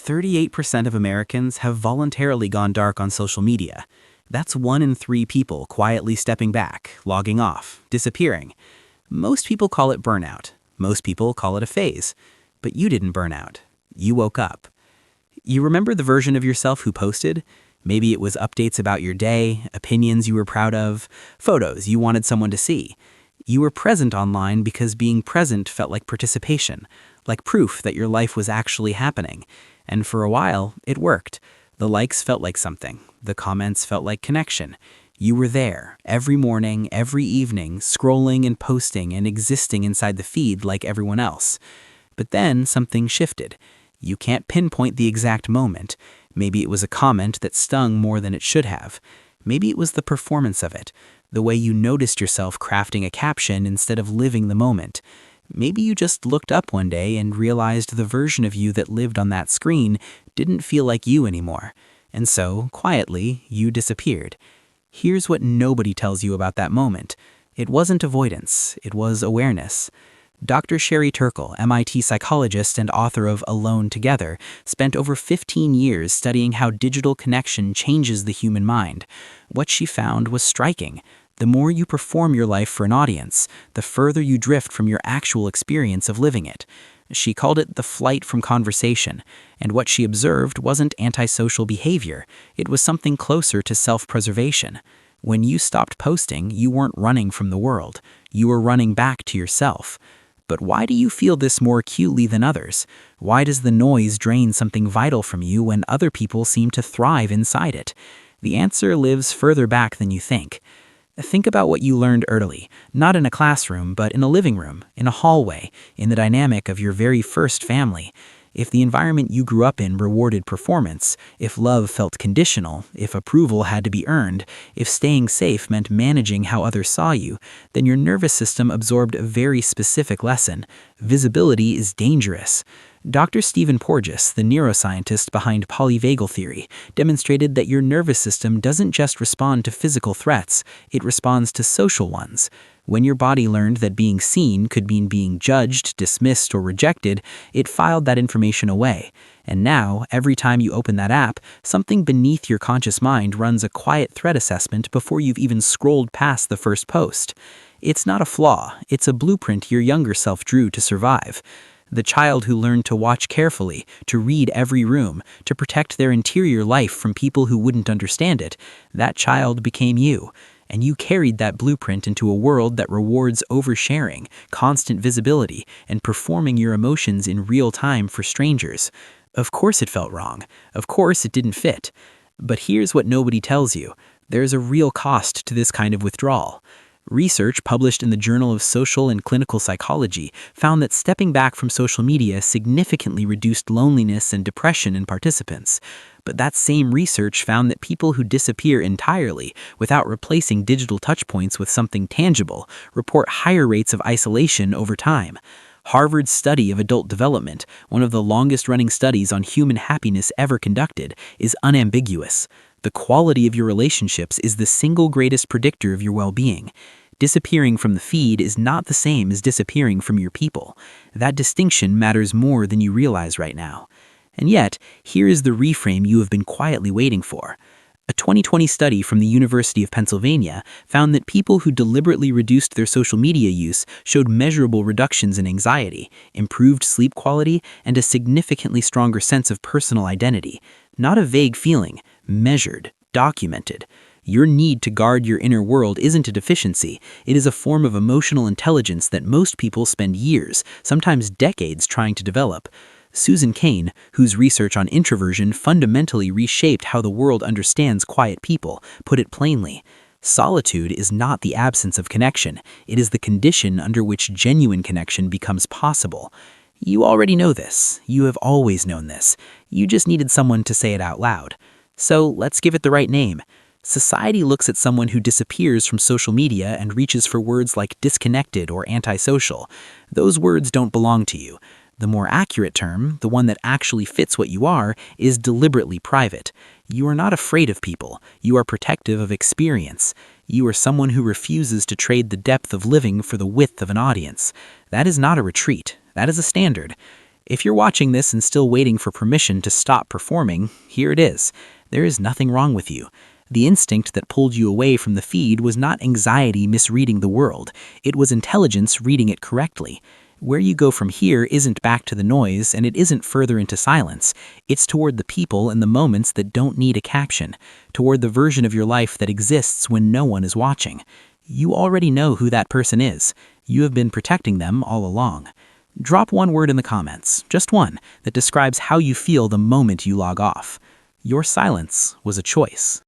38% of Americans have voluntarily gone dark on social media. That's 1 in 3 people quietly stepping back, logging off, disappearing. Most people call it burnout. Most people call it a phase. But you didn't burn out. You woke up. You remember the version of yourself who posted? Maybe it was updates about your day, opinions you were proud of, photos you wanted someone to see. You were present online because being present felt like participation, like proof that your life was actually happening. And for a while, it worked. The likes felt like something. The comments felt like connection. You were there, every morning, every evening, scrolling and posting and existing inside the feed like everyone else. But then something shifted. You can't pinpoint the exact moment. Maybe it was a comment that stung more than it should have. Maybe it was the performance of it, the way you noticed yourself crafting a caption instead of living the moment. Maybe you just looked up one day and realized the version of you that lived on that screen didn't feel like you anymore. And so, quietly, you disappeared. Here's what nobody tells you about that moment. It wasn't avoidance, it was awareness. Dr. Sherry Turkle, MIT psychologist and author of Alone Together, spent over 15 years studying how digital connection changes the human mind. What she found was striking. The more you perform your life for an audience, the further you drift from your actual experience of living it. She called it the flight from conversation, and what she observed wasn't antisocial behavior. It was something closer to self-preservation. When you stopped posting, you weren't running from the world. You were running back to yourself. But why do you feel this more acutely than others? Why does the noise drain something vital from you when other people seem to thrive inside it? The answer lives further back than you think. Think about what you learned early, not in a classroom, but in a living room, in a hallway, in the dynamic of your very first family. If the environment you grew up in rewarded performance, if love felt conditional, if approval had to be earned, if staying safe meant managing how others saw you, then your nervous system absorbed a very specific lesson. Visibility is dangerous. Dr. Stephen Porges, the neuroscientist behind polyvagal theory, demonstrated that your nervous system doesn't just respond to physical threats, it responds to social ones. When your body learned that being seen could mean being judged, dismissed, or rejected, it filed that information away. And now, every time you open that app, something beneath your conscious mind runs a quiet threat assessment before you've even scrolled past the first post. It's not a flaw, it's a blueprint your younger self drew to survive. The child who learned to watch carefully, to read every room, to protect their interior life from people who wouldn't understand it, that child became you. And you carried that blueprint into a world that rewards oversharing, constant visibility, and performing your emotions in real time for strangers. Of course it felt wrong. Of course it didn't fit. But here's what nobody tells you. There's a real cost to this kind of withdrawal. Research published in the Journal of Social and Clinical Psychology found that stepping back from social media significantly reduced loneliness and depression in participants. But that same research found that people who disappear entirely without replacing digital touchpoints with something tangible report higher rates of isolation over time. Harvard's study of adult development, one of the longest-running studies on human happiness ever conducted, is unambiguous. The quality of your relationships is the single greatest predictor of your well-being. Disappearing from the feed is not the same as disappearing from your people. That distinction matters more than you realize right now. And yet, here is the reframe you have been quietly waiting for. A 2020 study from the University of Pennsylvania found that people who deliberately reduced their social media use showed measurable reductions in anxiety, improved sleep quality, and a significantly stronger sense of personal identity. Not a vague feeling, measured, documented. Your need to guard your inner world isn't a deficiency. It is a form of emotional intelligence that most people spend years, sometimes decades, trying to develop. Susan Cain, whose research on introversion fundamentally reshaped how the world understands quiet people, put it plainly. Solitude is not the absence of connection. It is the condition under which genuine connection becomes possible. You already know this. You have always known this. You just needed someone to say it out loud. So let's give it the right name. Society looks at someone who disappears from social media and reaches for words like disconnected or antisocial. Those words don't belong to you. The more accurate term, the one that actually fits what you are, is deliberately private. You are not afraid of people. You are protective of experience. You are someone who refuses to trade the depth of living for the width of an audience. That is not a retreat. That is a standard. If you're watching this and still waiting for permission to stop performing, here it is. There is nothing wrong with you. The instinct that pulled you away from the feed was not anxiety misreading the world. It was intelligence reading it correctly. Where you go from here isn't back to the noise, and it isn't further into silence. It's toward the people and the moments that don't need a caption, toward the version of your life that exists when no one is watching. You already know who that person is. You have been protecting them all along. Drop one word in the comments, just one, that describes how you feel the moment you log off. Your silence was a choice.